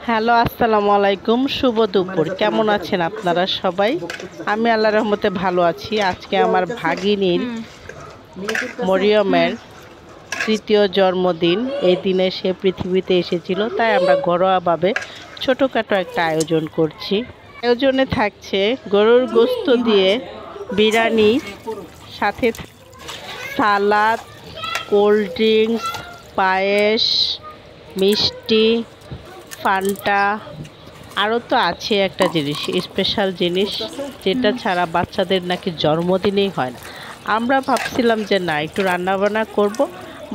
Hello, আসসালামু আলাইকুম। শুভ দুপুর। কেমন আছেন আপনারা সবাই? আমি আল্লাহর রহমতে ভালো আছি। আজকে আমার ভাগিনীর মরিয়মের তৃতীয় জন্মদিন। এই দিনে সে পৃথিবীতে এসেছিল, তাই আমরা ঘরোয়াভাবে ছোটোখাটো একটা আয়োজন করছি। আয়োজনে থাকছে গরুর গোশত দিয়ে বিরিয়ানি, সাথে সালাদ, কোল্ড ড্রিঙ্কস, পায়েস, মিষ্টি, ফান্টা, আরও তো আছে একটা জিনিস, স্পেশাল জিনিস, যেটা ছাড়া বাচ্চাদের নাকি জন্মদিনেই হয় না। আমরা ভাবছিলাম যে না, একটু রান্নাবান্না করব,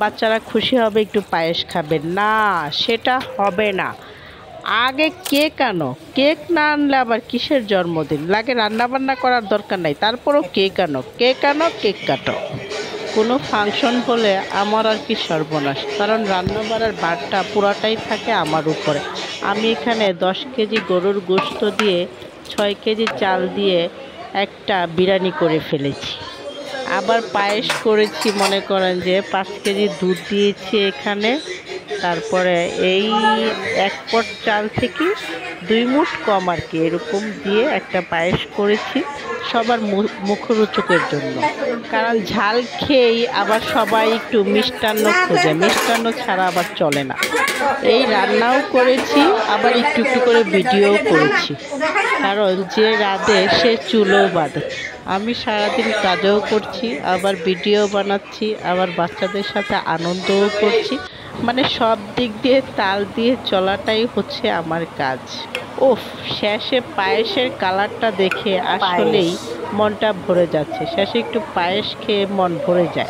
বাচ্চারা খুশি হবে, একটু পায়েস খাবে। না, সেটা হবে না। আগে কেক আনো, কেক না আনলে আবার কিসের জন্মদিন? লাগে রান্নাবান্না করার দরকার নাই, তারপরও কেক আনো, কেক আনো, কেক কাটো। কোনো ফাংশন হলে আমার আর কি সর্বনাশ, কারণ রান্না বাড়ার ভারটা পুরাটাই থাকে আমার উপরে। আমি এখানে 10 কেজি গরুর গোশত দিয়ে 6 কেজি চাল দিয়ে একটা বিরিয়ানি করে ফেলেছি। আবার পায়েস করেছি, মনে করেন যে 5 কেজি দুধ দিয়েছি এখানে। তারপরে এই 1 পট চাল থেকে 2 মুঠ কম আর কি, এরকম দিয়ে একটা পায়েস করেছি সবার মুখরোচকের জন্য। কারণ ঝাল খেয়েই আবার সবাই একটু মিষ্টান্ন খোঁজে, মিষ্টান্ন ছাড়া আবার চলে না। এই রান্নাও করেছি, আবার একটু একটু করে ভিডিওও করেছি, কারণ যে রাঁধে সে চুলোও বাঁধে। আমি সারাদিন কাজও করছি, আবার ভিডিও বানাচ্ছি, আবার বাচ্চাদের সাথে আনন্দও করছি। মানে সব দিক দিয়ে তাল দিয়ে চলাটাই হচ্ছে আমার কাজ। ওফ, শেষে পায়েসের কালারটা দেখে আসলেই মনটা ভরে যাচ্ছে। শেষে একটু পায়েস খেয়ে মন ভরে যায়।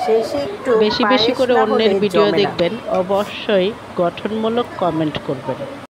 বেশি বেশি করে অন্যের ভিডিও দেখবেন, অবশ্যই গঠনমূলক কমেন্ট করবেন।